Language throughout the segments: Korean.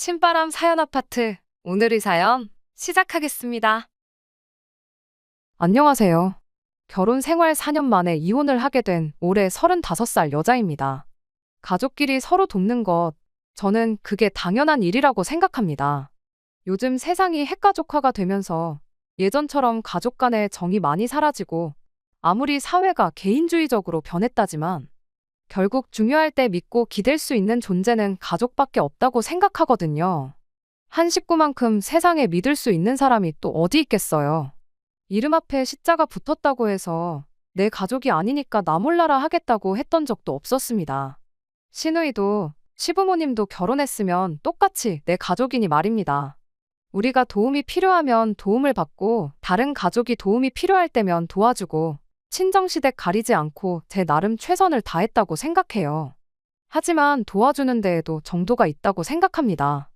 신바람 사연 아파트. 오늘의 사연 시작하겠습니다. 안녕하세요. 결혼 생활 4년 만에 이혼을 하게 된 올해 35살 여자입니다. 가족끼리 서로 돕는 것, 저는 그게 당연한 일이라고 생각합니다. 요즘 세상이 핵가족화가 되면서 예전처럼 가족 간의 정이 많이 사라지고 아무리 사회가 개인주의적으로 변했다지만 결국 중요할 때 믿고 기댈 수 있는 존재는 가족밖에 없다고 생각하거든요. 한 식구만큼 세상에 믿을 수 있는 사람이 또 어디 있겠어요. 이름 앞에 시자가 붙었다고 해서 내 가족이 아니니까 나 몰라라 하겠다고 했던 적도 없었습니다. 시누이도 시부모님도 결혼했으면 똑같이 내 가족이니 말입니다. 우리가 도움이 필요하면 도움을 받고 다른 가족이 도움이 필요할 때면 도와주고 친정시댁 가리지 않고 제 나름 최선을 다했다고 생각해요. 하지만 도와주는 데에도 정도가 있다고 생각합니다.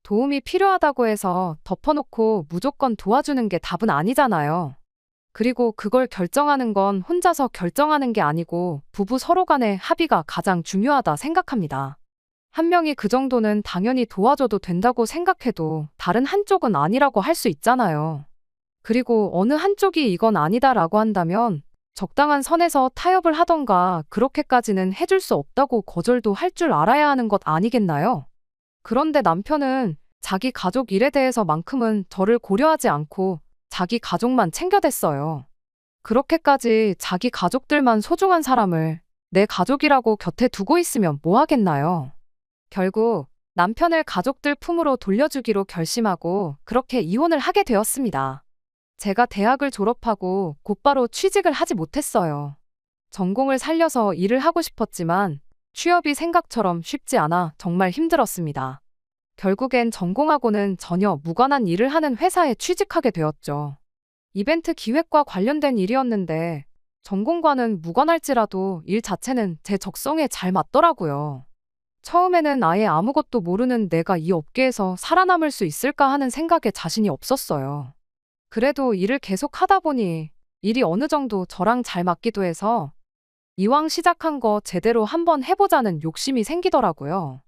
도움이 필요하다고 해서 덮어놓고 무조건 도와주는 게 답은 아니잖아요. 그리고 그걸 결정하는 건 혼자서 결정하는 게 아니고 부부 서로 간의 합의가 가장 중요하다 생각합니다. 한 명이 그 정도는 당연히 도와줘도 된다고 생각해도 다른 한쪽은 아니라고 할 수 있잖아요. 그리고 어느 한쪽이 이건 아니다라고 한다면 적당한 선에서 타협을 하던가 그렇게까지는 해줄 수 없다고 거절도 할 줄 알아야 하는 것 아니겠나요? 그런데 남편은 자기 가족 일에 대해서만큼은 저를 고려하지 않고 자기 가족만 챙겨댔어요. 그렇게까지 자기 가족들만 소중한 사람을 내 가족이라고 곁에 두고 있으면 뭐 하겠나요? 결국 남편을 가족들 품으로 돌려주기로 결심하고 그렇게 이혼을 하게 되었습니다. 제가 대학을 졸업하고 곧바로 취직을 하지 못했어요. 전공을 살려서 일을 하고 싶었지만 취업이 생각처럼 쉽지 않아 정말 힘들었습니다. 결국엔 전공하고는 전혀 무관한 일을 하는 회사에 취직하게 되었죠. 이벤트 기획과 관련된 일이었는데 전공과는 무관할지라도 일 자체는 제 적성에 잘 맞더라고요. 처음에는 아예 아무것도 모르는 내가 이 업계에서 살아남을 수 있을까 하는 생각에 자신이 없었어요. 그래도 일을 계속 하다 보니 일이 어느 정도 저랑 잘 맞기도 해서 이왕 시작한 거 제대로 한번 해보자는 욕심이 생기더라고요.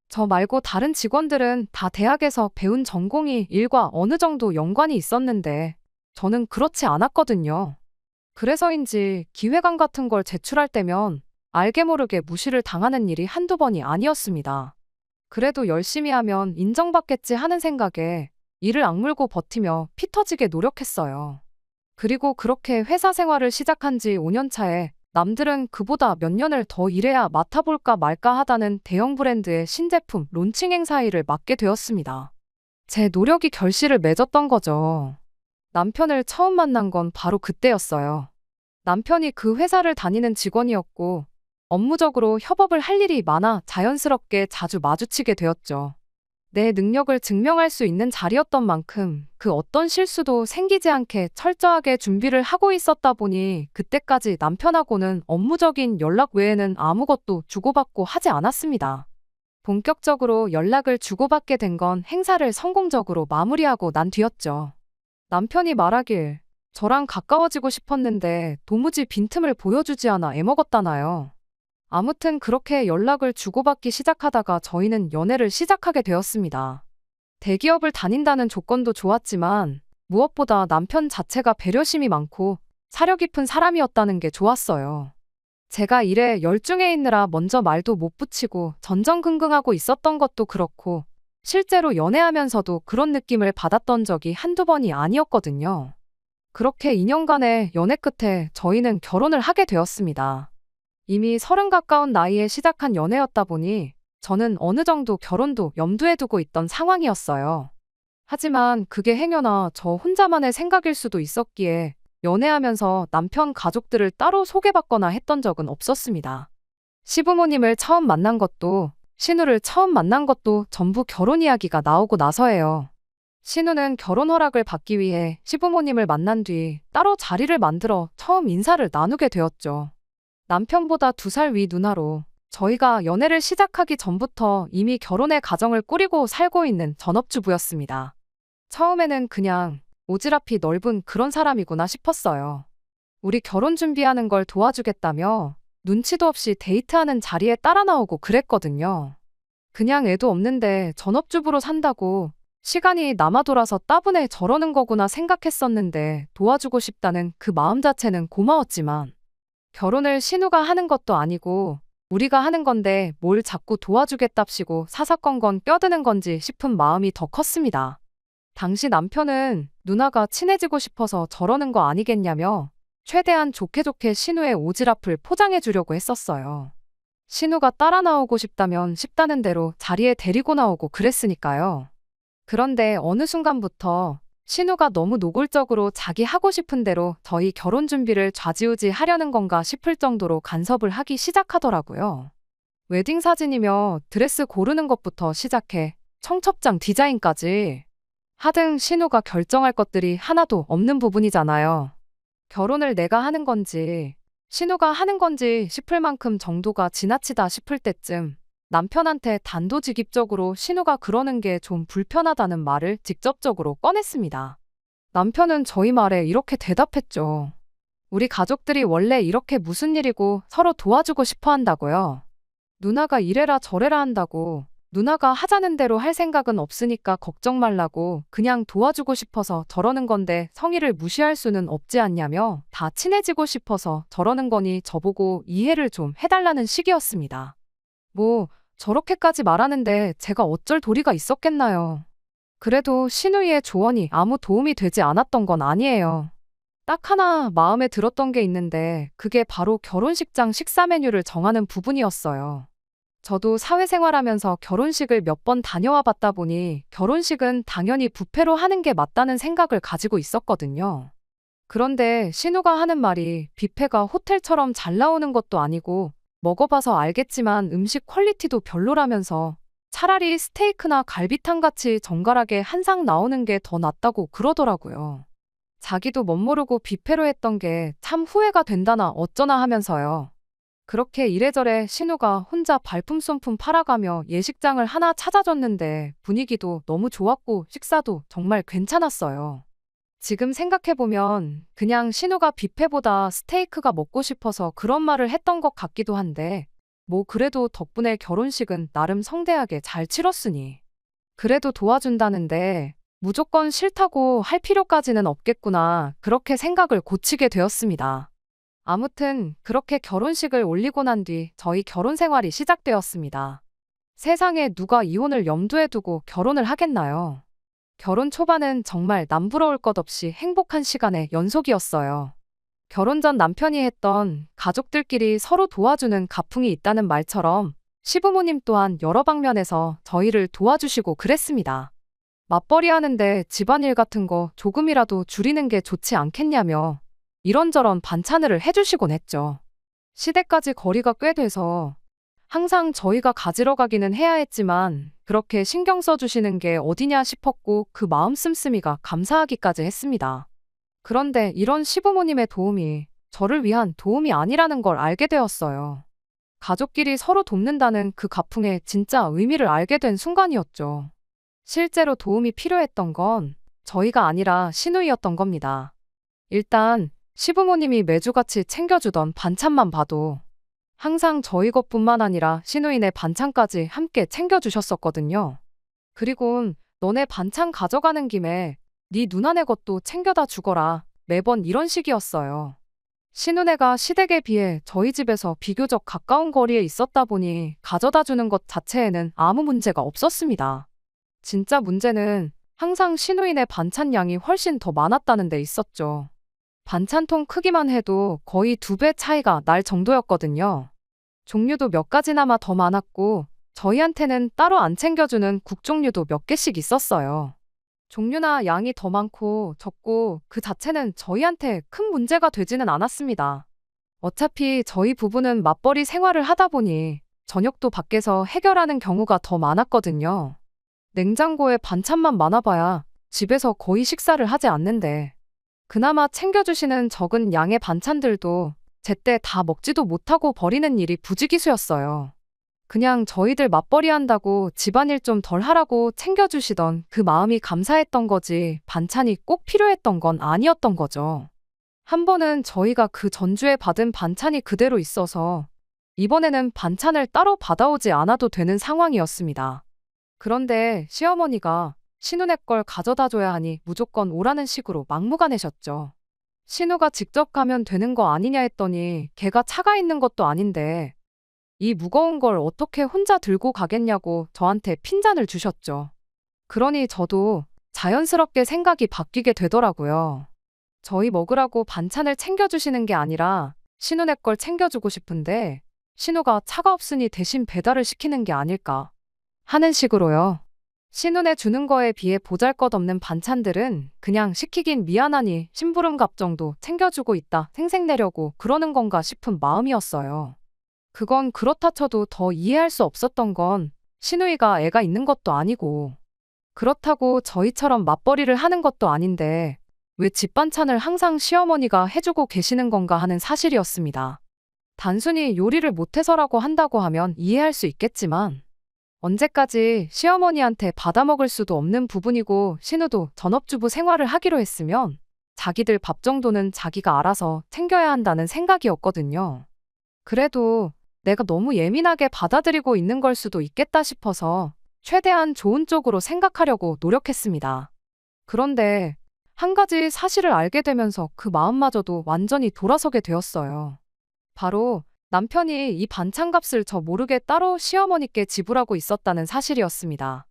저 말고 다른 직원들은 다 대학에서 배운 전공이 일과 어느 정도 연관이 있었는데 저는 그렇지 않았거든요. 그래서인지 기획안 같은 걸 제출할 때면 알게 모르게 무시를 당하는 일이 한두 번이 아니었습니다. 그래도 열심히 하면 인정받겠지 하는 생각에 이를 악물고 버티며 피 터지게 노력했어요. 그리고 그렇게 회사 생활을 시작한 지 5년 차에 남들은 그보다 몇 년을 더 일해야 맡아볼까 말까 하다는 대형 브랜드의 신제품 론칭 행사 일을 맡게 되었습니다. 제 노력이 결실을 맺었던 거죠. 남편을 처음 만난 건 바로 그때였어요. 남편이 그 회사를 다니는 직원이었고 업무적으로 협업을 할 일이 많아 자연스럽게 자주 마주치게 되었죠. 내 능력을 증명할 수 있는 자리였던 만큼 그 어떤 실수도 생기지 않게 철저하게 준비를 하고 있었다 보니 그때까지 남편하고는 업무적인 연락 외에는 아무것도 주고받고 하지 않았습니다. 본격적으로 연락을 주고받게 된 건 행사를 성공적으로 마무리하고 난 뒤였죠. 남편이 말하길 저랑 가까워지고 싶었는데 도무지 빈틈을 보여주지 않아 애먹었다나요. 아무튼 그렇게 연락을 주고받기 시작하다가 저희는 연애를 시작하게 되었습니다. 대기업을 다닌다는 조건도 좋았지만 무엇보다 남편 자체가 배려심이 많고 사려 깊은 사람이었다는 게 좋았어요. 제가 일에 열중해 있느라 먼저 말도 못 붙이고 전전긍긍하고 있었던 것도 그렇고 실제로 연애하면서도 그런 느낌을 받았던 적이 한두 번이 아니었거든요. 그렇게 2년간의 연애 끝에 저희는 결혼을 하게 되었습니다. 이미 30 가까운 나이에 시작한 연애였다 보니 저는 어느 정도 결혼도 염두에 두고 있던 상황이었어요. 하지만 그게 행여나 저 혼자만의 생각일 수도 있었기에 연애하면서 남편 가족들을 따로 소개받거나 했던 적은 없었습니다. 시부모님을 처음 만난 것도 신우를 처음 만난 것도 전부 결혼 이야기가 나오고 나서예요. 신우는 결혼 허락을 받기 위해 시부모님을 만난 뒤 따로 자리를 만들어 처음 인사를 나누게 되었죠. 남편보다 2살 위 누나로 저희가 연애를 시작하기 전부터 이미 결혼의 가정을 꾸리고 살고 있는 전업주부였습니다. 처음에는 그냥 오지랖이 넓은 그런 사람이구나 싶었어요. 우리 결혼 준비하는 걸 도와주겠다며 눈치도 없이 데이트하는 자리에 따라 나오고 그랬거든요. 그냥 애도 없는데 전업주부로 산다고 시간이 남아 돌아서 따분해 저러는 거구나 생각했었는데 도와주고 싶다는 그 마음 자체는 고마웠지만 결혼을 신우가 하는 것도 아니고 우리가 하는 건데 뭘 자꾸 도와주겠답시고 사사건건 껴드는 건지 싶은 마음이 더 컸습니다. 당시 남편은 누나가 친해지고 싶어서 저러는 거 아니겠냐며 최대한 좋게 좋게 신우의 오지랖을 포장해 주려고 했었어요. 신우가 따라 나오고 싶다면 싶다는 대로 자리에 데리고 나오고 그랬으니까요. 그런데 어느 순간부터 신우가 너무 노골적으로 자기 하고 싶은 대로 저희 결혼 준비를 좌지우지 하려는 건가 싶을 정도로 간섭을 하기 시작하더라고요. 웨딩 사진이며 드레스 고르는 것부터 시작해 청첩장 디자인까지 하등 신우가 결정할 것들이 하나도 없는 부분이잖아요. 결혼을 내가 하는 건지 신우가 하는 건지 싶을 만큼 정도가 지나치다 싶을 때쯤 남편한테 단도직입적으로 신우가 그러는 게 좀 불편하다는 말을 직접적으로 꺼냈습니다. 남편은 저희 말에 이렇게 대답했죠. 우리 가족들이 원래 이렇게 무슨 일이고 서로 도와주고 싶어 한다고요. 누나가 이래라 저래라 한다고 누나가 하자는 대로 할 생각은 없으니까 걱정 말라고 그냥 도와주고 싶어서 저러는 건데 성의를 무시할 수는 없지 않냐며 다 친해지고 싶어서 저러는 거니 저보고 이해를 좀 해달라는 식이었습니다. 뭐 저렇게까지 말하는데 제가 어쩔 도리가 있었겠나요. 그래도 신우이의 조언이 아무 도움이 되지 않았던 건 아니에요. 딱 하나 마음에 들었던 게 있는데 그게 바로 결혼식장 식사 메뉴를 정하는 부분이었어요. 저도 사회생활하면서 결혼식을 몇 번 다녀와 봤다 보니 결혼식은 당연히 뷔페로 하는 게 맞다는 생각을 가지고 있었거든요. 그런데 신우가 하는 말이 뷔페가 호텔처럼 잘 나오는 것도 아니고 먹어봐서 알겠지만 음식 퀄리티도 별로라면서 차라리 스테이크나 갈비탕 같이 정갈하게 한 상 나오는 게 더 낫다고 그러더라고요. 자기도 멋모르고 뷔페로 했던 게 참 후회가 된다나 어쩌나 하면서요. 그렇게 이래저래 신우가 혼자 발품손품 팔아가며 예식장을 하나 찾아줬는데 분위기도 너무 좋았고 식사도 정말 괜찮았어요. 지금 생각해보면 그냥 신우가 뷔페보다 스테이크가 먹고 싶어서 그런 말을 했던 것 같기도 한데 뭐 그래도 덕분에 결혼식은 나름 성대하게 잘 치렀으니 그래도 도와준다는데 무조건 싫다고 할 필요까지는 없겠구나 그렇게 생각을 고치게 되었습니다. 아무튼 그렇게 결혼식을 올리고 난 뒤 저희 결혼 생활이 시작되었습니다. 세상에 누가 이혼을 염두에 두고 결혼을 하겠나요? 결혼 초반은 정말 남부러울 것 없이 행복한 시간의 연속이었어요. 결혼 전 남편이 했던 가족들끼리 서로 도와주는 가풍이 있다는 말처럼 시부모님 또한 여러 방면에서 저희를 도와주시고 그랬습니다. 맞벌이 하는데 집안일 같은 거 조금이라도 줄이는 게 좋지 않겠냐며 이런저런 반찬을 해주시곤 했죠. 시댁까지 거리가 꽤 돼서 항상 저희가 가지러 가기는 해야 했지만 그렇게 신경 써주시는 게 어디냐 싶었고 그 마음 씀씀이가 감사하기까지 했습니다. 그런데 이런 시부모님의 도움이 저를 위한 도움이 아니라는 걸 알게 되었어요. 가족끼리 서로 돕는다는 그 가풍의 진짜 의미를 알게 된 순간이었죠. 실제로 도움이 필요했던 건 저희가 아니라 시누이였던 겁니다. 일단 시부모님이 매주같이 챙겨주던 반찬만 봐도 항상 저희 것뿐만 아니라 시누이네 반찬까지 함께 챙겨주셨었거든요. 그리고 너네 반찬 가져가는 김에 네 누나네 것도 챙겨다 주거라 매번 이런 식이었어요. 시누네가 시댁에 비해 저희 집에서 비교적 가까운 거리에 있었다 보니 가져다 주는 것 자체에는 아무 문제가 없었습니다. 진짜 문제는 항상 시누이네 반찬 양이 훨씬 더 많았다는 데 있었죠. 반찬통 크기만 해도 거의 2배 차이가 날 정도였거든요. 종류도 몇 가지나마 더 많았고 저희한테는 따로 안 챙겨주는 국 종류도 몇 개씩 있었어요. 종류나 양이 더 많고 적고 그 자체는 저희한테 큰 문제가 되지는 않았습니다. 어차피 저희 부부는 맞벌이 생활을 하다 보니 저녁도 밖에서 해결하는 경우가 더 많았거든요. 냉장고에 반찬만 많아봐야 집에서 거의 식사를 하지 않는데 그나마 챙겨주시는 적은 양의 반찬들도 제때 다 먹지도 못하고 버리는 일이 부지기수였어요. 그냥 저희들 맞벌이 한다고 집안일 좀 덜 하라고 챙겨주시던 그 마음이 감사했던 거지 반찬이 꼭 필요했던 건 아니었던 거죠. 한 번은 저희가 그 전주에 받은 반찬이 그대로 있어서 이번에는 반찬을 따로 받아오지 않아도 되는 상황이었습니다. 그런데 시어머니가 신우네 걸 가져다 줘야 하니 무조건 오라는 식으로 막무가내셨죠. 신우가 직접 가면 되는 거 아니냐 했더니 걔가 차가 있는 것도 아닌데 이 무거운 걸 어떻게 혼자 들고 가겠냐고 저한테 핀잔을 주셨죠. 그러니 저도 자연스럽게 생각이 바뀌게 되더라고요. 저희 먹으라고 반찬을 챙겨주시는 게 아니라 신우네 걸 챙겨주고 싶은데 신우가 차가 없으니 대신 배달을 시키는 게 아닐까 하는 식으로요. 신우네 주는 거에 비해 보잘것없는 반찬들은 그냥 시키긴 미안하니 심부름값 정도 챙겨주고 있다 생색내려고 그러는 건가 싶은 마음이었어요. 그건 그렇다 쳐도 더 이해할 수 없었던 건 신우이가 애가 있는 것도 아니고 그렇다고 저희처럼 맞벌이를 하는 것도 아닌데 왜 집 반찬을 항상 시어머니가 해주고 계시는 건가 하는 사실이었습니다. 단순히 요리를 못해서라고 한다고 하면 이해할 수 있겠지만 언제까지 시어머니한테 받아먹을 수도 없는 부분이고 신우도 전업주부 생활을 하기로 했으면 자기들 밥 정도는 자기가 알아서 챙겨야 한다는 생각이었거든요. 그래도 내가 너무 예민하게 받아들이고 있는 걸 수도 있겠다 싶어서 최대한 좋은 쪽으로 생각하려고 노력했습니다. 그런데 한 가지 사실을 알게 되면서 그 마음마저도 완전히 돌아서게 되었어요. 바로 남편이 이 반찬값을 저 모르게 따로 시어머니께 지불하고 있었다는 사실이었습니다.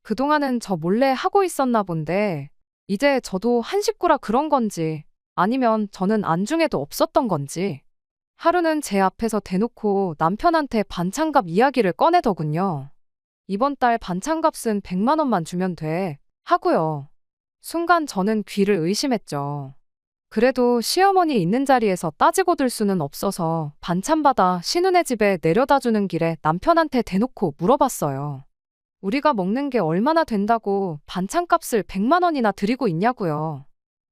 그동안은 저 몰래 하고 있었나 본데 이제 저도 한 식구라 그런 건지 아니면 저는 안중에도 없었던 건지 하루는 제 앞에서 대놓고 남편한테 반찬값 이야기를 꺼내더군요. 이번 달 반찬값은 100만 원만 주면 돼 하고요. 순간 저는 귀를 의심했죠. 그래도 시어머니 있는 자리에서 따지고 들 수는 없어서 반찬 받아 신우네 집에 내려다 주는 길에 남편한테 대놓고 물어봤어요. 우리가 먹는 게 얼마나 된다고 반찬값을 100만 원이나 드리고 있냐고요.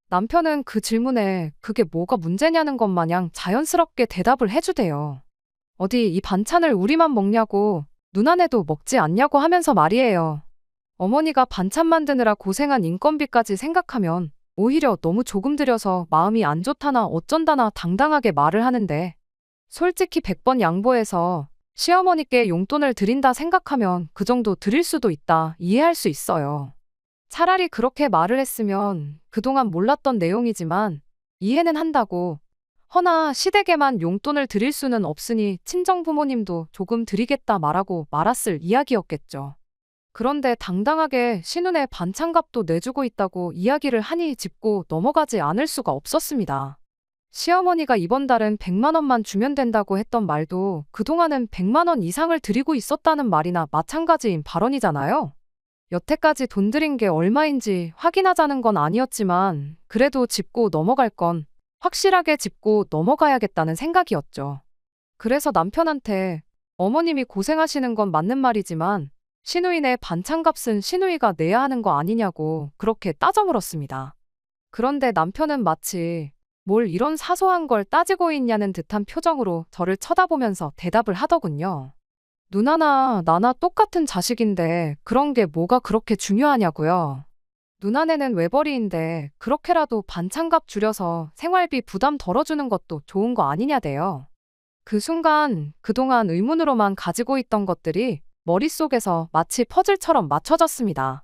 남편은 그 질문에 그게 뭐가 문제냐는 것 마냥 자연스럽게 대답을 해주대요. 어디 이 반찬을 우리만 먹냐고 누나네도 먹지 않냐고 하면서 말이에요. 어머니가 반찬 만드느라 고생한 인건비까지 생각하면 오히려 너무 조금 들여서 마음이 안 좋다나 어쩐다나 당당하게 말을 하는데 솔직히 100번 양보해서 시어머니께 용돈을 드린다 생각하면 그 정도 드릴 수도 있다 이해할 수 있어요. 차라리 그렇게 말을 했으면 그동안 몰랐던 내용이지만 이해는 한다고 허나 시댁에만 용돈을 드릴 수는 없으니 친정부모님도 조금 드리겠다 말하고 말았을 이야기였겠죠. 그런데 당당하게 신우네 반찬값도 내주고 있다고 이야기를 하니 짚고 넘어가지 않을 수가 없었습니다. 시어머니가 이번 달은 100만 원만 주면 된다고 했던 말도 그동안은 100만 원 이상을 드리고 있었다는 말이나 마찬가지인 발언이잖아요. 여태까지 돈 들인 게 얼마인지 확인하자는 건 아니었지만 그래도 짚고 넘어갈 건 확실하게 짚고 넘어가야겠다는 생각이었죠. 그래서 남편한테 어머님이 고생하시는 건 맞는 말이지만 시누이네 반찬값은 시누이가 내야 하는 거 아니냐고 그렇게 따져 물었습니다. 그런데 남편은 마치 뭘 이런 사소한 걸 따지고 있냐는 듯한 표정으로 저를 쳐다보면서 대답을 하더군요. 누나나 나나 똑같은 자식인데 그런 게 뭐가 그렇게 중요하냐고요. 누나네는 외벌이인데 그렇게라도 반찬값 줄여서 생활비 부담 덜어주는 것도 좋은 거 아니냐대요. 그 순간 그동안 의문으로만 가지고 있던 것들이 머릿속에서 마치 퍼즐처럼 맞춰졌습니다.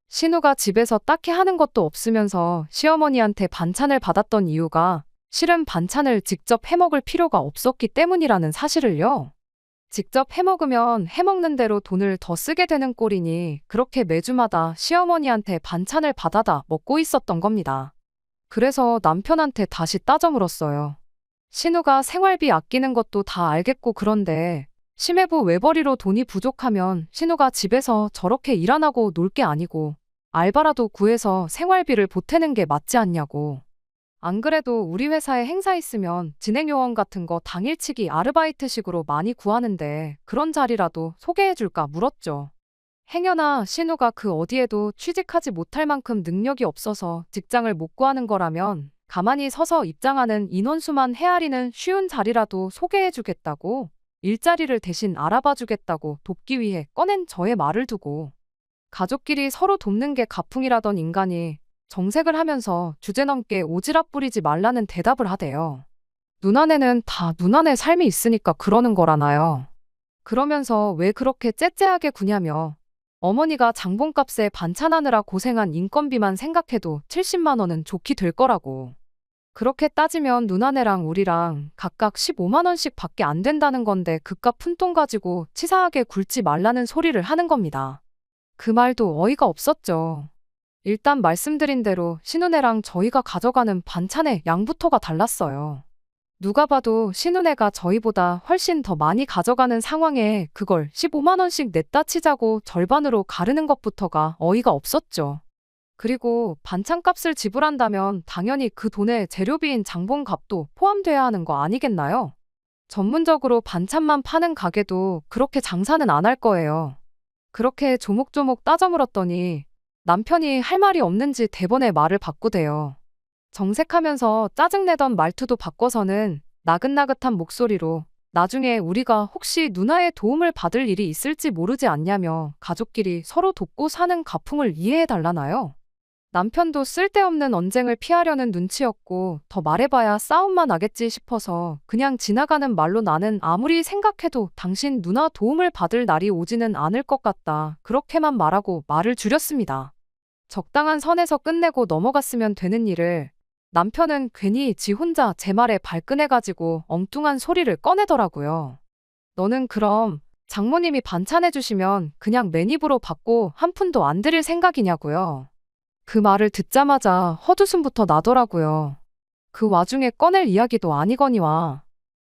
신우가 집에서 딱히 하는 것도 없으면서 시어머니한테 반찬을 받았던 이유가 실은 반찬을 직접 해먹을 필요가 없었기 때문이라는 사실을요. 직접 해먹으면 해먹는 대로 돈을 더 쓰게 되는 꼴이니 그렇게 매주마다 시어머니한테 반찬을 받아다 먹고 있었던 겁니다. 그래서 남편한테 다시 따져 물었어요. 신우가 생활비 아끼는 것도 다 알겠고 그런데 심해부 외벌이로 돈이 부족하면 신우가 집에서 저렇게 일 안 하고 놀 게 아니고 알바라도 구해서 생활비를 보태는 게 맞지 않냐고. 안 그래도 우리 회사에 행사 있으면 진행요원 같은 거 당일치기 아르바이트식으로 많이 구하는데 그런 자리라도 소개해줄까 물었죠. 행여나 신우가 그 어디에도 취직하지 못할 만큼 능력이 없어서 직장을 못 구하는 거라면 가만히 서서 입장하는 인원수만 헤아리는 쉬운 자리라도 소개해주겠다고 일자리를 대신 알아봐주겠다고 돕기 위해 꺼낸 저의 말을 두고 가족끼리 서로 돕는 게 가풍이라던 인간이 정색을 하면서 주제넘게 오지랖 부리지 말라는 대답을 하대요. 누나네는 다 누나네 삶이 있으니까 그러는 거라나요. 그러면서 왜 그렇게 째째하게 구냐며 어머니가 장본값에 반찬하느라 고생한 인건비만 생각해도 70만 원은 좋게 될 거라고. 그렇게 따지면 누나네랑 우리랑 각각 15만 원씩 밖에 안 된다는 건데 그깟 푼돈 가지고 치사하게 굴지 말라는 소리를 하는 겁니다. 그 말도 어이가 없었죠. 일단 말씀드린 대로 신우네랑 저희가 가져가는 반찬의 양부터가 달랐어요. 누가 봐도 신우네가 저희보다 훨씬 더 많이 가져가는 상황에 그걸 15만 원씩 냈다 치자고 절반으로 가르는 것부터가 어이가 없었죠. 그리고 반찬값을 지불한다면 당연히 그 돈에 재료비인 장본값도 포함돼야 하는 거 아니겠나요? 전문적으로 반찬만 파는 가게도 그렇게 장사는 안 할 거예요. 그렇게 조목조목 따져 물었더니 남편이 할 말이 없는지 대번에 말을 바꾸대요. 정색하면서 짜증내던 말투도 바꿔서는 나긋나긋한 목소리로 나중에 우리가 혹시 누나의 도움을 받을 일이 있을지 모르지 않냐며 가족끼리 서로 돕고 사는 가풍을 이해해달라나요? 남편도 쓸데없는 언쟁을 피하려는 눈치였고 더 말해봐야 싸움만 나겠지 싶어서 그냥 지나가는 말로 나는 아무리 생각해도 당신 누나 도움을 받을 날이 오지는 않을 것 같다. 그렇게만 말하고 말을 줄였습니다. 적당한 선에서 끝내고 넘어갔으면 되는 일을 남편은 괜히 지 혼자 제 말에 발끈해가지고 엉뚱한 소리를 꺼내더라고요. 너는 그럼 장모님이 반찬해주시면 그냥 맨입으로 받고 한 푼도 안 드릴 생각이냐고요. 그 말을 듣자마자 헛웃음부터 나더라고요. 그 와중에 꺼낼 이야기도 아니거니와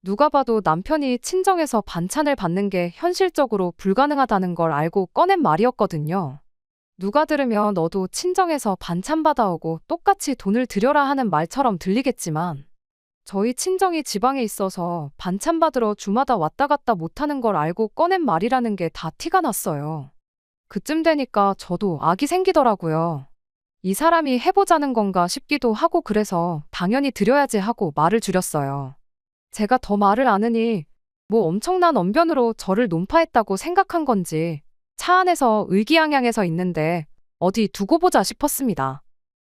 누가 봐도 남편이 친정에서 반찬을 받는 게 현실적으로 불가능하다는 걸 알고 꺼낸 말이었거든요. 누가 들으면 너도 친정에서 반찬 받아오고 똑같이 돈을 들여라 하는 말처럼 들리겠지만 저희 친정이 지방에 있어서 반찬 받으러 주마다 왔다 갔다 못하는 걸 알고 꺼낸 말이라는 게 다 티가 났어요. 그쯤 되니까 저도 악이 생기더라고요. 이 사람이 해보자는 건가 싶기도 하고 그래서 당연히 드려야지 하고 말을 줄였어요. 제가 더 말을 안으니 뭐 엄청난 언변으로 저를 논파했다고 생각한 건지 차 안에서 의기양양해서 있는데 어디 두고 보자 싶었습니다.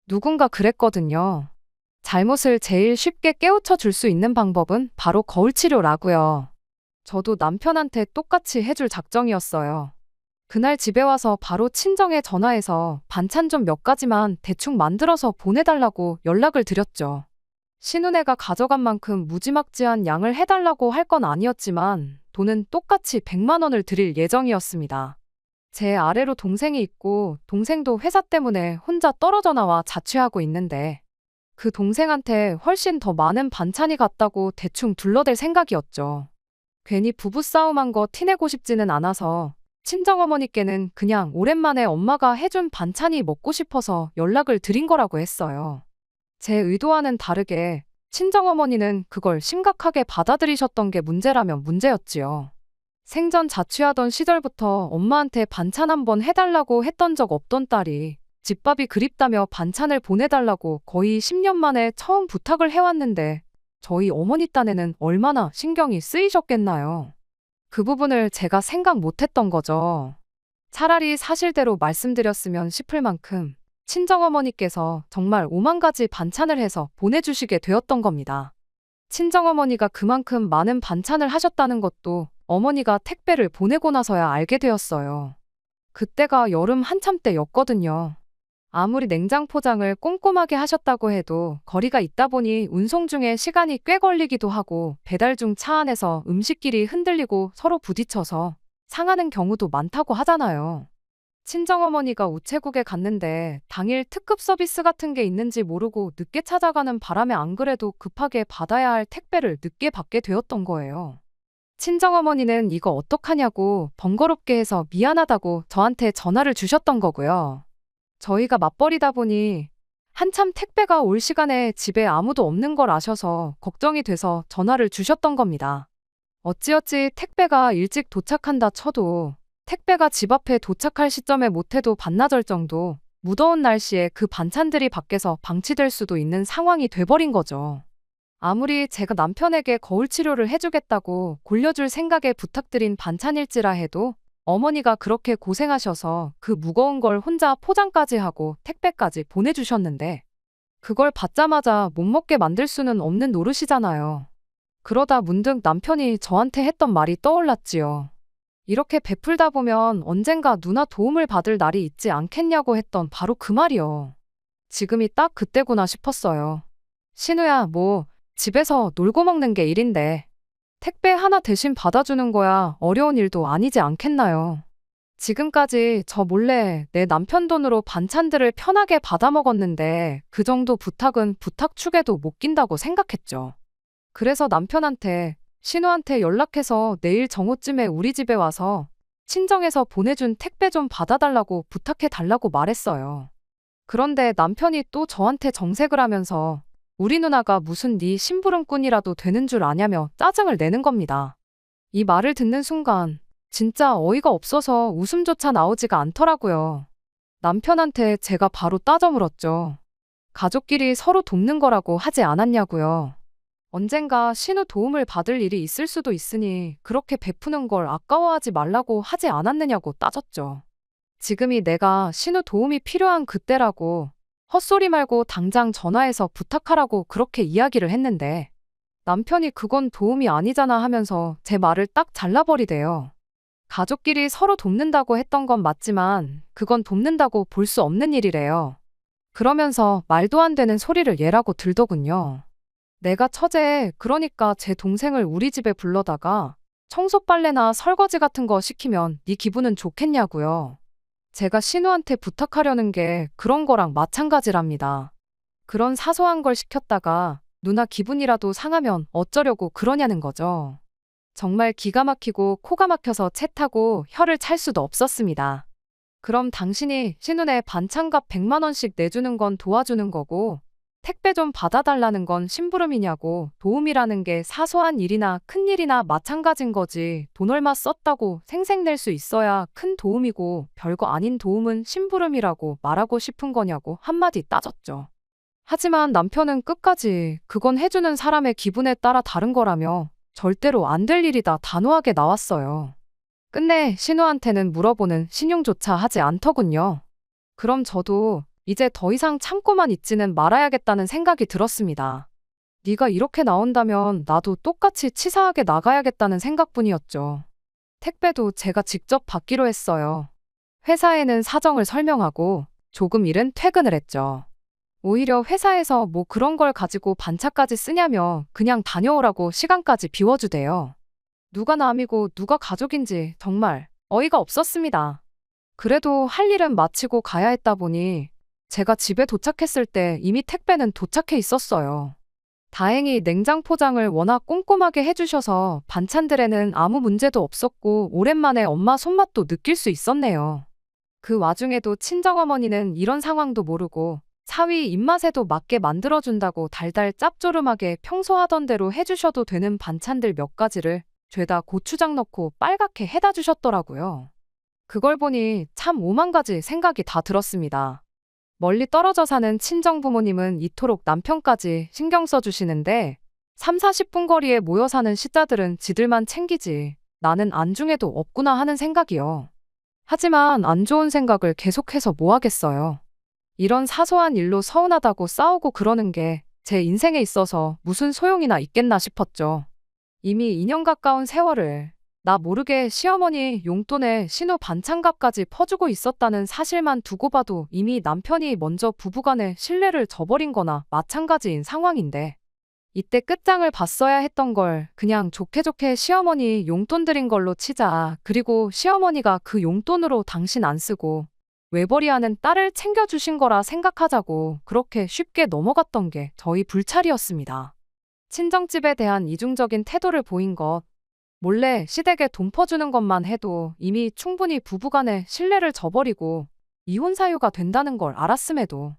누군가 그랬거든요. 잘못을 제일 쉽게 깨우쳐 줄 수 있는 방법은 바로 거울치료라고요. 저도 남편한테 똑같이 해줄 작정이었어요. 그날 집에 와서 바로 친정에 전화해서 반찬 좀 몇 가지만 대충 만들어서 보내달라고 연락을 드렸죠. 신우네가 가져간 만큼 무지막지한 양을 해달라고 할 건 아니었지만 돈은 똑같이 100만 원을 드릴 예정이었습니다. 제 아래로 동생이 있고 동생도 회사 때문에 혼자 떨어져 나와 자취하고 있는데 그 동생한테 훨씬 더 많은 반찬이 갔다고 대충 둘러댈 생각이었죠. 괜히 부부싸움한 거 티내고 싶지는 않아서 친정어머니께는 그냥 오랜만에 엄마가 해준 반찬이 먹고 싶어서 연락을 드린 거라고 했어요. 제 의도와는 다르게 친정어머니는 그걸 심각하게 받아들이셨던 게 문제라면 문제였지요. 생전 자취하던 시절부터 엄마한테 반찬 한번 해달라고 했던 적 없던 딸이 집밥이 그립다며 반찬을 보내달라고 거의 10년 만에 처음 부탁을 해왔는데 저희 어머니 딴에는 얼마나 신경이 쓰이셨겠나요? 그 부분을 제가 생각 못했던 거죠. 차라리 사실대로 말씀드렸으면 싶을 만큼 친정어머니께서 정말 5만 가지 반찬을 해서 보내주시게 되었던 겁니다. 친정어머니가 그만큼 많은 반찬을 하셨다는 것도 어머니가 택배를 보내고 나서야 알게 되었어요. 그때가 여름 한참 때였거든요. 아무리 냉장 포장을 꼼꼼하게 하셨다고 해도 거리가 있다 보니 운송 중에 시간이 꽤 걸리기도 하고 배달 중 차 안에서 음식끼리 흔들리고 서로 부딪혀서 상하는 경우도 많다고 하잖아요. 친정어머니가 우체국에 갔는데 당일 특급 서비스 같은 게 있는지 모르고 늦게 찾아가는 바람에 안 그래도 급하게 받아야 할 택배를 늦게 받게 되었던 거예요. 친정어머니는 이거 어떡하냐고 번거롭게 해서 미안하다고 저한테 전화를 주셨던 거고요. 저희가 맞벌이다 보니 한참 택배가 올 시간에 집에 아무도 없는 걸 아셔서 걱정이 돼서 전화를 주셨던 겁니다. 어찌어찌 택배가 일찍 도착한다 쳐도 택배가 집 앞에 도착할 시점에 못해도 반나절 정도 무더운 날씨에 그 반찬들이 밖에서 방치될 수도 있는 상황이 돼버린 거죠. 아무리 제가 남편에게 거울 치료를 해주겠다고 골려줄 생각에 부탁드린 반찬일지라 해도 어머니가 그렇게 고생하셔서 그 무거운 걸 혼자 포장까지 하고 택배까지 보내주셨는데 그걸 받자마자 못 먹게 만들 수는 없는 노릇이잖아요. 그러다 문득 남편이 저한테 했던 말이 떠올랐지요. 이렇게 베풀다 보면 언젠가 누나 도움을 받을 날이 있지 않겠냐고 했던 바로 그 말이요. 지금이 딱 그때구나 싶었어요. 신우야, 뭐, 집에서 놀고 먹는 게 일인데. 택배 하나 대신 받아주는 거야 어려운 일도 아니지 않겠나요? 지금까지 저 몰래 내 남편 돈으로 반찬들을 편하게 받아 먹었는데 그 정도 부탁은 부탁축에도 못 낀다고 생각했죠. 그래서 남편한테, 신우한테 연락해서 내일 정오쯤에 우리 집에 와서 친정에서 보내준 택배 좀 받아달라고 부탁해 달라고 말했어요. 그런데 남편이 또 저한테 정색을 하면서 우리 누나가 무슨 네 심부름꾼이라도 되는 줄 아냐며 짜증을 내는 겁니다. 이 말을 듣는 순간 진짜 어이가 없어서 웃음조차 나오지가 않더라고요. 남편한테 제가 바로 따져 물었죠. 가족끼리 서로 돕는 거라고 하지 않았냐고요. 언젠가 신우 도움을 받을 일이 있을 수도 있으니 그렇게 베푸는 걸 아까워하지 말라고 하지 않았느냐고 따졌죠. 지금이 내가 신우 도움이 필요한 그때라고 헛소리 말고 당장 전화해서 부탁하라고 그렇게 이야기를 했는데 남편이 그건 도움이 아니잖아 하면서 제 말을 딱 잘라버리대요. 가족끼리 서로 돕는다고 했던 건 맞지만 그건 돕는다고 볼 수 없는 일이래요. 그러면서 말도 안 되는 소리를 얘라고 들더군요. 내가 처제, 그러니까 제 동생을 우리 집에 불러다가 청소 빨래나 설거지 같은 거 시키면 네 기분은 좋겠냐고요. 제가 신우한테 부탁하려는 게 그런 거랑 마찬가지랍니다. 그런 사소한 걸 시켰다가 누나 기분이라도 상하면 어쩌려고 그러냐는 거죠. 정말 기가 막히고 코가 막혀서 채 타고 혀를 찰 수도 없었습니다. 그럼 당신이 신우네 반찬값 100만 원씩 내주는 건 도와주는 거고 택배 좀 받아달라는 건 심부름이냐고. 도움이라는 게 사소한 일이나 큰 일이나 마찬가지인 거지. 돈 얼마 썼다고 생색낼 수 있어야 큰 도움이고 별거 아닌 도움은 심부름이라고 말하고 싶은 거냐고 한마디 따졌죠. 하지만 남편은 끝까지 그건 해주는 사람의 기분에 따라 다른 거라며 절대로 안 될 일이다 단호하게 나왔어요. 끝내 신우한테는 물어보는 신용조차 하지 않더군요. 그럼 저도 이제 더 이상 참고만 있지는 말아야겠다는 생각이 들었습니다. 네가 이렇게 나온다면 나도 똑같이 치사하게 나가야겠다는 생각뿐이었죠. 택배도 제가 직접 받기로 했어요. 회사에는 사정을 설명하고 조금 일은 퇴근을 했죠. 오히려 회사에서 뭐 그런 걸 가지고 반차까지 쓰냐며 그냥 다녀오라고 시간까지 비워주대요. 누가 남이고 누가 가족인지 정말 어이가 없었습니다. 그래도 할 일은 마치고 가야 했다 보니 제가 집에 도착했을 때 이미 택배는 도착해 있었어요. 다행히 냉장 포장을 워낙 꼼꼼하게 해주셔서 반찬들에는 아무 문제도 없었고 오랜만에 엄마 손맛도 느낄 수 있었네요. 그 와중에도 친정어머니는 이런 상황도 모르고 사위 입맛에도 맞게 만들어준다고 달달 짭조름하게 평소 하던 대로 해주셔도 되는 반찬들 몇 가지를 죄다 고추장 넣고 빨갛게 해다 주셨더라고요. 그걸 보니 참 오만 가지 생각이 다 들었습니다. 멀리 떨어져 사는 친정부모님은 이토록 남편까지 신경 써주시는데 3, 40분 거리에 모여 사는 시자들은 지들만 챙기지 나는 안중에도 없구나 하는 생각이요. 하지만 안 좋은 생각을 계속해서 뭐 하겠어요. 이런 사소한 일로 서운하다고 싸우고 그러는 게 제 인생에 있어서 무슨 소용이나 있겠나 싶었죠. 이미 2년 가까운 세월을 나 모르게 시어머니 용돈에 신우 반찬값까지 퍼주고 있었다는 사실만 두고 봐도 이미 남편이 먼저 부부간의 신뢰를 저버린 거나 마찬가지인 상황인데 이때 끝장을 봤어야 했던 걸 그냥 좋게 좋게 시어머니 용돈 드린 걸로 치자. 그리고 시어머니가 그 용돈으로 당신 안 쓰고 외벌이하는 딸을 챙겨주신 거라 생각하자고 그렇게 쉽게 넘어갔던 게 저희 불찰이었습니다. 친정집에 대한 이중적인 태도를 보인 것, 몰래 시댁에 돈 퍼주는 것만 해도 이미 충분히 부부간의 신뢰를 저버리고 이혼 사유가 된다는 걸 알았음에도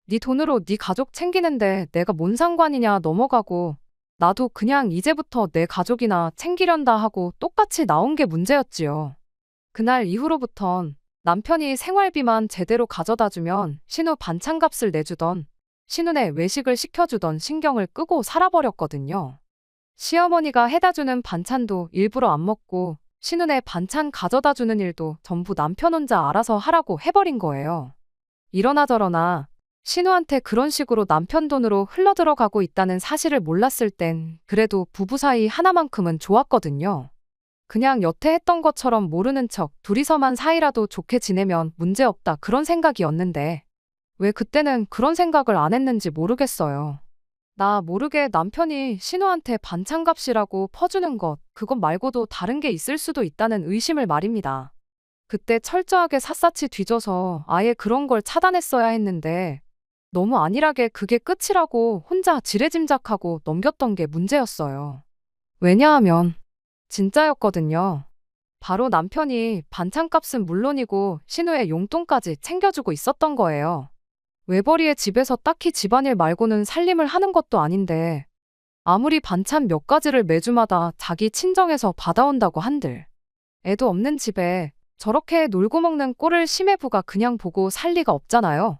네 돈으로 네 가족 챙기는데 내가 뭔 상관이냐 넘어가고 나도 그냥 이제부터 내 가족이나 챙기련다 하고 똑같이 나온 게 문제였지요. 그날 이후로부턴 남편이 생활비만 제대로 가져다주면 신우 반찬값을 내주던 신우네 외식을 시켜주던 신경을 끄고 살아버렸거든요. 시어머니가 해다주는 반찬도 일부러 안 먹고 신우네 반찬 가져다주는 일도 전부 남편 혼자 알아서 하라고 해버린 거예요. 이러나 저러나 신우한테 그런 식으로 남편 돈으로 흘러들어가고 있다는 사실을 몰랐을 땐 그래도 부부 사이 하나만큼은 좋았거든요. 그냥 여태 했던 것처럼 모르는 척 둘이서만 사이라도 좋게 지내면 문제없다 그런 생각이었는데 왜 그때는 그런 생각을 안 했는지 모르겠어요. 나 모르게 남편이 신우한테 반찬값이라고 퍼주는 것, 그것 말고도 다른 게 있을 수도 있다는 의심을 말입니다. 그때 철저하게 샅샅이 뒤져서 아예 그런 걸 차단했어야 했는데 너무 안일하게 그게 끝이라고 혼자 지레짐작하고 넘겼던 게 문제였어요. 왜냐하면 진짜였거든요. 바로 남편이 반찬값은 물론이고 신우의 용돈까지 챙겨주고 있었던 거예요. 외벌이의 집에서 딱히 집안일 말고는 살림을 하는 것도 아닌데 아무리 반찬 몇 가지를 매주마다 자기 친정에서 받아온다고 한들 애도 없는 집에 저렇게 놀고 먹는 꼴을 심해부가 그냥 보고 살 리가 없잖아요.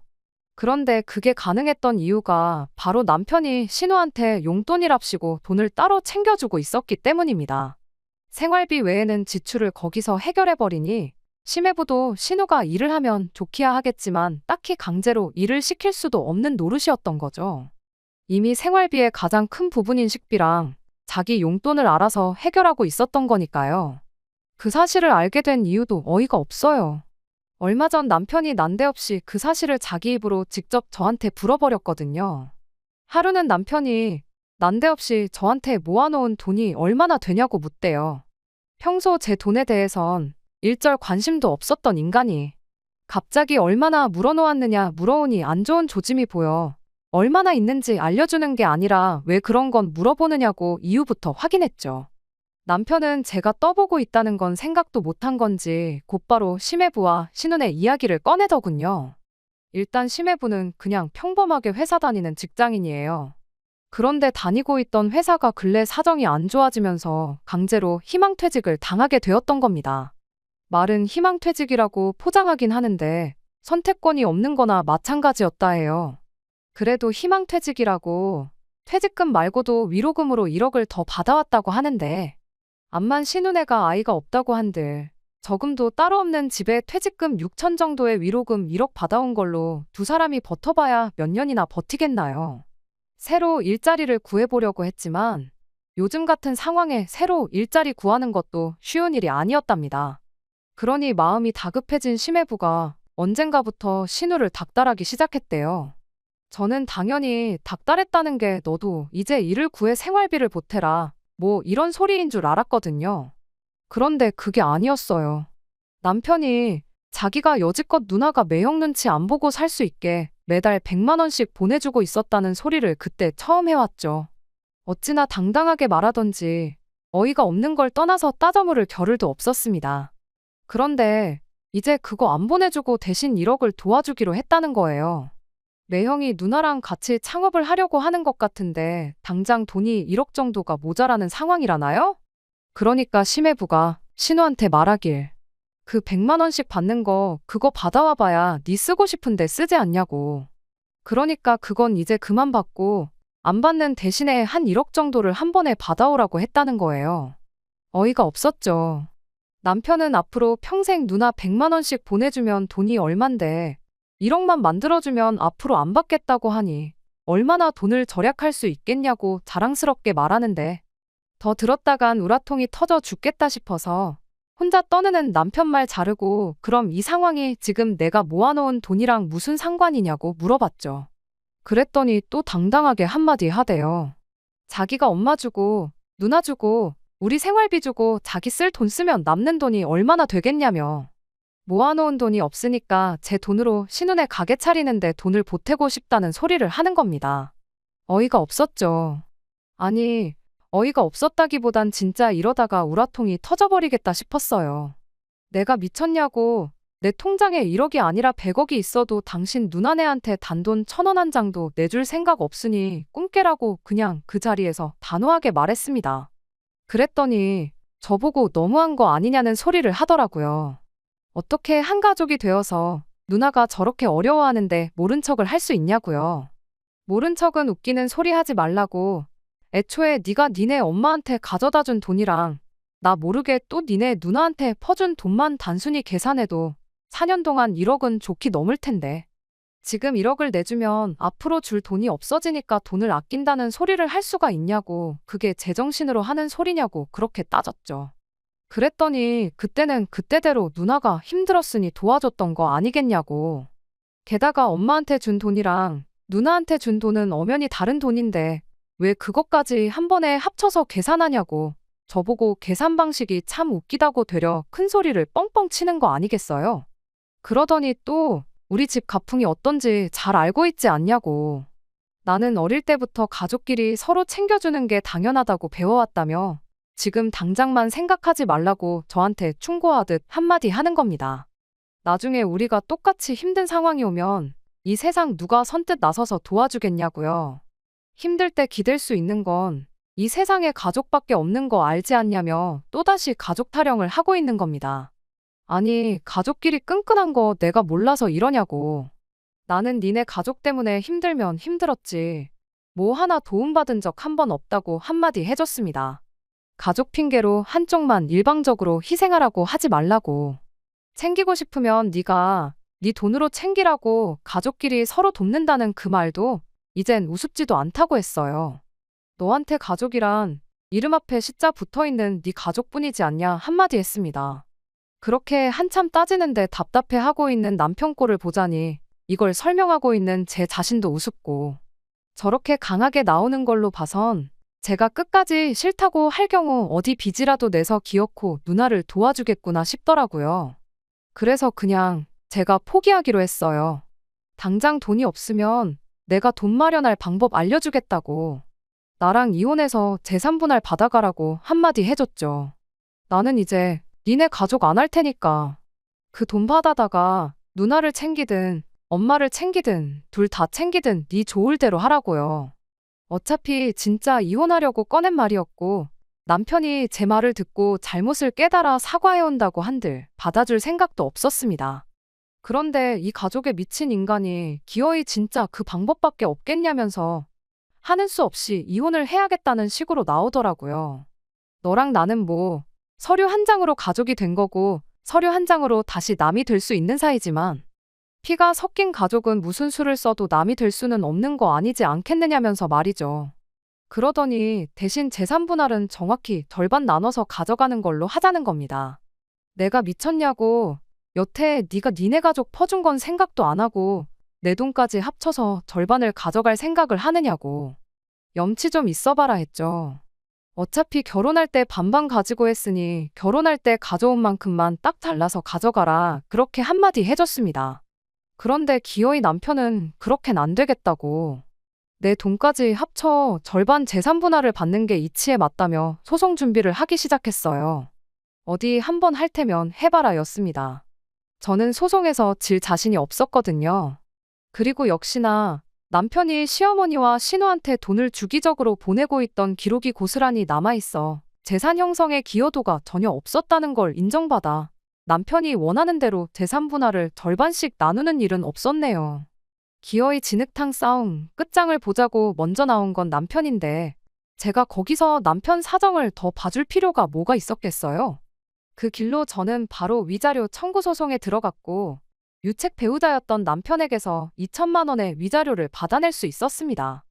그런데 그게 가능했던 이유가 바로 남편이 신우한테 용돈이랍시고 돈을 따로 챙겨주고 있었기 때문입니다. 생활비 외에는 지출을 거기서 해결해버리니 심해부도 신우가 일을 하면 좋기야 하겠지만 딱히 강제로 일을 시킬 수도 없는 노릇이었던 거죠. 이미 생활비의 가장 큰 부분인 식비랑 자기 용돈을 알아서 해결하고 있었던 거니까요. 그 사실을 알게 된 이유도 어이가 없어요. 얼마 전 남편이 난데없이 그 사실을 자기 입으로 직접 저한테 물어버렸거든요. 하루는 남편이 난데없이 저한테 모아놓은 돈이 얼마나 되냐고 묻대요. 평소 제 돈에 대해선 일절 관심도 없었던 인간이 갑자기 얼마나 물어놓았느냐 물어오니 안 좋은 조짐이 보여 얼마나 있는지 알려주는 게 아니라 왜 그런 건 물어보느냐고 이유부터 확인했죠. 남편은 제가 떠보고 있다는 건 생각도 못한 건지 곧바로 심해부와 신우의 이야기를 꺼내더군요. 일단 심해부는 그냥 평범하게 회사 다니는 직장인이에요. 그런데 다니고 있던 회사가 근래 사정이 안 좋아지면서 강제로 희망퇴직을 당하게 되었던 겁니다. 말은 희망퇴직이라고 포장하긴 하는데 선택권이 없는 거나 마찬가지였다 해요. 그래도 희망퇴직이라고 퇴직금 말고도 위로금으로 1억을 더 받아왔다고 하는데 암만 신우네가 아이가 없다고 한들 저금도 따로 없는 집에 퇴직금 6천 정도의 위로금 1억 받아온 걸로 두 사람이 버텨봐야 몇 년이나 버티겠나요. 새로 일자리를 구해보려고 했지만 요즘 같은 상황에 새로 일자리 구하는 것도 쉬운 일이 아니었답니다. 그러니 마음이 다급해진 심해부가 언젠가부터 신우를 닥달하기 시작했대요. 저는 당연히 닥달했다는 게 너도 이제 일을 구해 생활비를 보태라 뭐 이런 소리인 줄 알았거든요. 그런데 그게 아니었어요. 남편이 자기가 여지껏 누나가 매형 눈치 안 보고 살 수 있게 매달 100만 원씩 보내주고 있었다는 소리를 그때 처음 해왔죠. 어찌나 당당하게 말하던지 어이가 없는 걸 떠나서 따져물을 겨를도 없었습니다. 그런데 이제 그거 안 보내주고 대신 1억을 도와주기로 했다는 거예요. 매형이 누나랑 같이 창업을 하려고 하는 것 같은데 당장 돈이 1억 정도가 모자라는 상황이라나요? 그러니까 심해부가 신우한테 말하길 그 100만 원씩 받는 거 그거 받아와 봐야 네 쓰고 싶은데 쓰지 않냐고. 그러니까 그건 이제 그만 받고 안 받는 대신에 한 1억 정도를 한 번에 받아오라고 했다는 거예요. 어이가 없었죠. 남편은 앞으로 평생 누나 100만 원씩 보내주면 돈이 얼만데 1억만 만들어주면 앞으로 안 받겠다고 하니 얼마나 돈을 절약할 수 있겠냐고 자랑스럽게 말하는데 더 들었다간 우라통이 터져 죽겠다 싶어서 혼자 떠드는 남편 말 자르고 그럼 이 상황이 지금 내가 모아놓은 돈이랑 무슨 상관이냐고 물어봤죠. 그랬더니 또 당당하게 한마디 하대요. 자기가 엄마 주고 누나 주고 우리 생활비 주고 자기 쓸 돈 쓰면 남는 돈이 얼마나 되겠냐며. 모아놓은 돈이 없으니까 제 돈으로 신우네 가게 차리는데 돈을 보태고 싶다는 소리를 하는 겁니다. 어이가 없었죠. 아니, 어이가 없었다기보단 진짜 이러다가 우라통이 터져버리겠다 싶었어요. 내가 미쳤냐고. 내 통장에 1억이 아니라 100억이 있어도 당신 누나네한테 단돈 1,000원 한 장도 내줄 생각 없으니 꿈깨라고 그냥 그 자리에서 단호하게 말했습니다. 그랬더니 저보고 너무한 거 아니냐는 소리를 하더라고요. 어떻게 한 가족이 되어서 누나가 저렇게 어려워하는데 모른 척을 할 수 있냐고요. 모른 척은 웃기는 소리 하지 말라고. 애초에 네가 니네 엄마한테 가져다 준 돈이랑 나 모르게 또 니네 누나한테 퍼준 돈만 단순히 계산해도 4년 동안 1억은 좋게 넘을 텐데. 지금 1억을 내주면 앞으로 줄 돈이 없어지니까 돈을 아낀다는 소리를 할 수가 있냐고, 그게 제정신으로 하는 소리냐고 그렇게 따졌죠. 그랬더니 그때는 그때대로 누나가 힘들었으니 도와줬던 거 아니겠냐고. 게다가 엄마한테 준 돈이랑 누나한테 준 돈은 엄연히 다른 돈인데 왜 그것까지 한 번에 합쳐서 계산하냐고. 저보고 계산 방식이 참 웃기다고 되려 큰 소리를 뻥뻥 치는 거 아니겠어요? 그러더니 또 우리 집 가풍이 어떤지 잘 알고 있지 않냐고. 나는 어릴 때부터 가족끼리 서로 챙겨주는 게 당연하다고 배워왔다며 지금 당장만 생각하지 말라고 저한테 충고하듯 한마디 하는 겁니다. 나중에 우리가 똑같이 힘든 상황이 오면 이 세상 누가 선뜻 나서서 도와주겠냐고요. 힘들 때 기댈 수 있는 건 이 세상에 가족밖에 없는 거 알지 않냐며 또다시 가족 타령을 하고 있는 겁니다. 아니, 가족끼리 끈끈한 거 내가 몰라서 이러냐고. 나는 니네 가족 때문에 힘들면 힘들었지. 뭐 하나 도움받은 적 한 번 없다고 한마디 해줬습니다. 가족 핑계로 한쪽만 일방적으로 희생하라고 하지 말라고. 챙기고 싶으면 네가 네 돈으로 챙기라고 가족끼리 서로 돕는다는 그 말도 이젠 우습지도 않다고 했어요. 너한테 가족이란 이름 앞에 시자 붙어있는 네 가족뿐이지 않냐 한마디 했습니다. 그렇게 한참 따지는데 답답해하고 있는 남편 꼴을 보자니 이걸 설명하고 있는 제 자신도 우습고, 저렇게 강하게 나오는 걸로 봐선 제가 끝까지 싫다고 할 경우 어디 빚이라도 내서 기어코 누나를 도와주겠구나 싶더라고요. 그래서 그냥 제가 포기하기로 했어요. 당장 돈이 없으면 내가 돈 마련할 방법 알려주겠다고. 나랑 이혼해서 재산 분할 받아가라고 한마디 해줬죠. 나는 이제 니네 가족 안 할 테니까 그 돈 받아다가 누나를 챙기든 엄마를 챙기든 둘 다 챙기든 네 좋을 대로 하라고요. 어차피 진짜 이혼하려고 꺼낸 말이었고 남편이 제 말을 듣고 잘못을 깨달아 사과해온다고 한들 받아줄 생각도 없었습니다. 그런데 이 가족에 미친 인간이 기어이 진짜 그 방법밖에 없겠냐면서 하는 수 없이 이혼을 해야겠다는 식으로 나오더라고요. 너랑 나는 뭐 서류 한 장으로 가족이 된 거고 서류 한 장으로 다시 남이 될 수 있는 사이지만 피가 섞인 가족은 무슨 수를 써도 남이 될 수는 없는 거 아니지 않겠느냐면서 말이죠. 그러더니 대신 재산 분할은 정확히 절반 나눠서 가져가는 걸로 하자는 겁니다. 내가 미쳤냐고. 여태 네가 니네 가족 퍼준 건 생각도 안 하고 내 돈까지 합쳐서 절반을 가져갈 생각을 하느냐고. 염치 좀 있어봐라 했죠. 어차피 결혼할 때 반반 가지고 했으니 결혼할 때 가져온 만큼만 딱 잘라서 가져가라 그렇게 한마디 해줬습니다. 그런데 기어이 남편은 그렇게는 안 되겠다고. 내 돈까지 합쳐 절반 재산 분할을 받는 게 이치에 맞다며 소송 준비를 하기 시작했어요. 어디 한번 할 테면 해봐라 였습니다. 저는 소송에서 질 자신이 없었거든요. 그리고 역시나 남편이 시어머니와 신우한테 돈을 주기적으로 보내고 있던 기록이 고스란히 남아있어 재산 형성에 기여도가 전혀 없었다는 걸 인정받아 남편이 원하는 대로 재산 분할을 절반씩 나누는 일은 없었네요. 기어이 진흙탕 싸움 끝장을 보자고 먼저 나온 건 남편인데 제가 거기서 남편 사정을 더 봐줄 필요가 뭐가 있었겠어요? 그 길로 저는 바로 위자료 청구 소송에 들어갔고 유책 배우자였던 남편에게서 2천만 원의 위자료를 받아낼 수 있었습니다.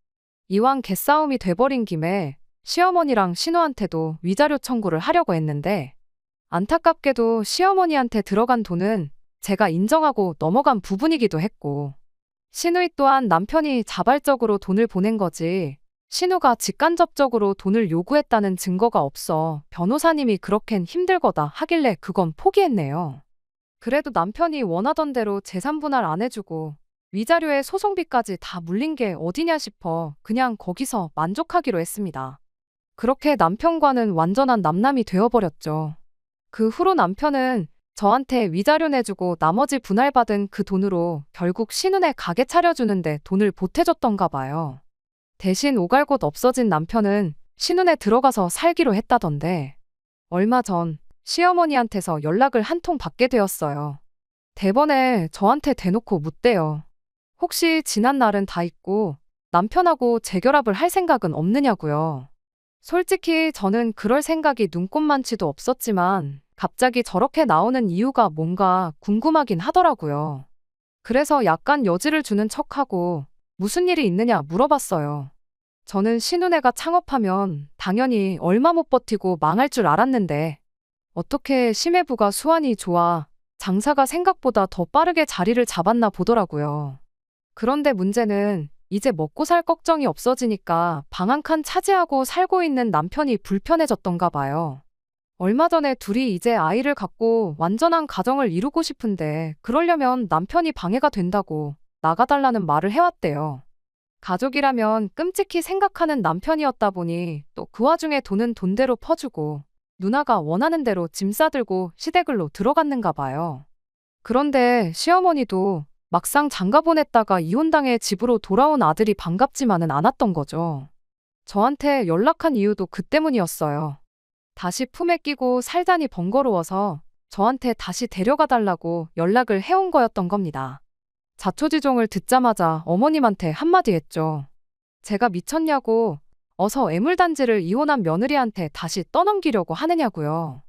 이왕 개싸움이 돼버린 김에 시어머니랑 신우한테도 위자료 청구를 하려고 했는데 안타깝게도 시어머니한테 들어간 돈은 제가 인정하고 넘어간 부분이기도 했고 신우이 또한 남편이 자발적으로 돈을 보낸 거지 신우가 직간접적으로 돈을 요구했다는 증거가 없어 변호사님이 그렇겐 힘들거다 하길래 그건 포기했네요. 그래도 남편이 원하던 대로 재산 분할 안 해주고 위자료에 소송비까지 다 물린 게 어디냐 싶어 그냥 거기서 만족하기로 했습니다. 그렇게 남편과는 완전한 남남이 되어버렸죠. 그 후로 남편은 저한테 위자료 내주고 나머지 분할받은 그 돈으로 결국 신우네 가게 차려주는데 돈을 보태줬던가 봐요. 대신 오갈 곳 없어진 남편은 신우네 들어가서 살기로 했다던데 얼마 전 시어머니한테서 연락을 한 통 받게 되었어요. 대번에 저한테 대놓고 묻대요. 혹시 지난 날은 다 잊고 남편하고 재결합을 할 생각은 없느냐고요. 솔직히 저는 그럴 생각이 눈꼽만치도 없었지만 갑자기 저렇게 나오는 이유가 뭔가 궁금하긴 하더라고요. 그래서 약간 여지를 주는 척하고 무슨 일이 있느냐 물어봤어요. 저는 신혼애가 창업하면 당연히 얼마 못 버티고 망할 줄 알았는데 어떻게 심해부가 수완이 좋아 장사가 생각보다 더 빠르게 자리를 잡았나 보더라고요. 그런데 문제는 이제 먹고 살 걱정이 없어지니까 방 한 칸 차지하고 살고 있는 남편이 불편해졌던가 봐요. 얼마 전에 둘이 이제 아이를 갖고 완전한 가정을 이루고 싶은데 그러려면 남편이 방해가 된다고 나가달라는 말을 해왔대요. 가족이라면 끔찍히 생각하는 남편이었다 보니 또 그 와중에 돈은 돈대로 퍼주고 누나가 원하는 대로 짐 싸들고 시댁을로 들어갔는가 봐요. 그런데 시어머니도 막상 장가 보냈다가 이혼당해 집으로 돌아온 아들이 반갑지만은 않았던 거죠. 저한테 연락한 이유도 그 때문이었어요. 다시 품에 끼고 살자니 번거로워서 저한테 다시 데려가 달라고 연락을 해온 거였던 겁니다. 자초지종을 듣자마자 어머님한테 한마디 했죠. 제가 미쳤냐고, 어서 애물단지를 이혼한 며느리한테 다시 떠넘기려고 하느냐고요.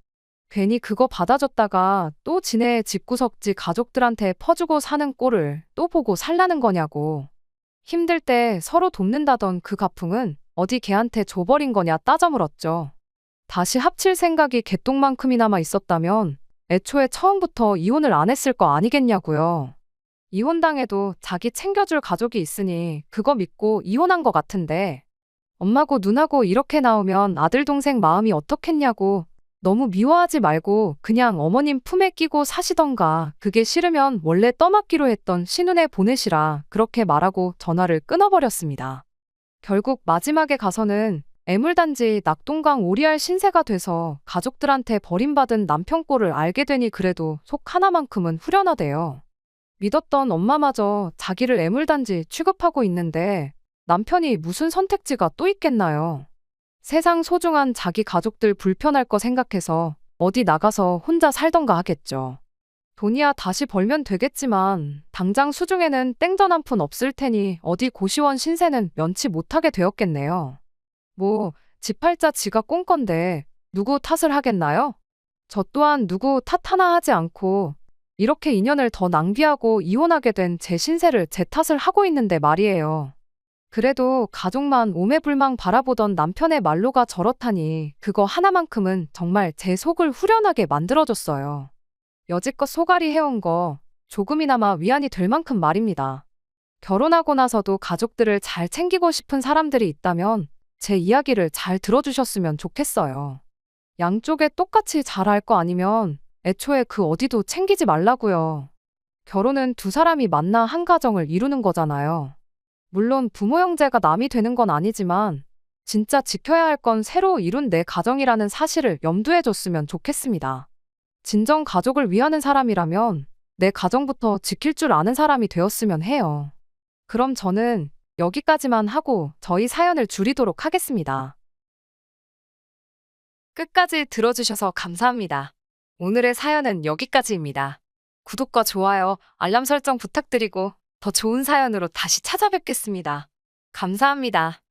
괜히 그거 받아줬다가 또 지네 집구석지 가족들한테 퍼주고 사는 꼴을 또 보고 살라는 거냐고. 힘들 때 서로 돕는다던 그 가풍은 어디 걔한테 줘버린 거냐 따져 물었죠. 다시 합칠 생각이 개똥만큼이나마 있었다면 애초에 처음부터 이혼을 안 했을 거 아니겠냐고요. 이혼당해도 자기 챙겨줄 가족이 있으니 그거 믿고 이혼한 거 같은데 엄마고 누나고 이렇게 나오면 아들 동생 마음이 어떻겠냐고 너무 미워하지 말고 그냥 어머님 품에 끼고 사시던가 그게 싫으면 원래 떠맡기로 했던 신혼에 보내시라 그렇게 말하고 전화를 끊어버렸습니다. 결국 마지막에 가서는 애물단지 낙동강 오리알 신세가 돼서 가족들한테 버림받은 남편 꼴을 알게 되니 그래도 속 하나만큼은 후련하대요. 믿었던 엄마마저 자기를 애물단지 취급하고 있는데 남편이 무슨 선택지가 또 있겠나요? 세상 소중한 자기 가족들 불편할 거 생각해서 어디 나가서 혼자 살던가 하겠죠. 돈이야 다시 벌면 되겠지만 당장 수중에는 땡전 한 푼 없을 테니 어디 고시원 신세는 면치 못하게 되었겠네요. 뭐 지 팔자 지가 꼰 건데 누구 탓을 하겠나요? 저 또한 누구 탓 하나 하지 않고 이렇게 인연을 더 낭비하고 이혼하게 된 제 신세를 제 탓을 하고 있는데 말이에요. 그래도 가족만 오매불망 바라보던 남편의 말로가 저렇다니 그거 하나만큼은 정말 제 속을 후련하게 만들어줬어요. 여지껏 소갈이 해온 거 조금이나마 위안이 될 만큼 말입니다. 결혼하고 나서도 가족들을 잘 챙기고 싶은 사람들이 있다면 제 이야기를 잘 들어주셨으면 좋겠어요. 양쪽에 똑같이 잘할 거 아니면 애초에 그 어디도 챙기지 말라고요. 결혼은 두 사람이 만나 한 가정을 이루는 거잖아요. 물론 부모 형제가 남이 되는 건 아니지만 진짜 지켜야 할 건 새로 이룬 내 가정이라는 사실을 염두에 줬으면 좋겠습니다. 진정 가족을 위하는 사람이라면 내 가정부터 지킬 줄 아는 사람이 되었으면 해요. 그럼 저는 여기까지만 하고 저희 사연을 줄이도록 하겠습니다. 끝까지 들어주셔서 감사합니다. 오늘의 사연은 여기까지입니다. 구독과 좋아요, 알람 설정 부탁드리고 더 좋은 사연으로 다시 찾아뵙겠습니다. 감사합니다.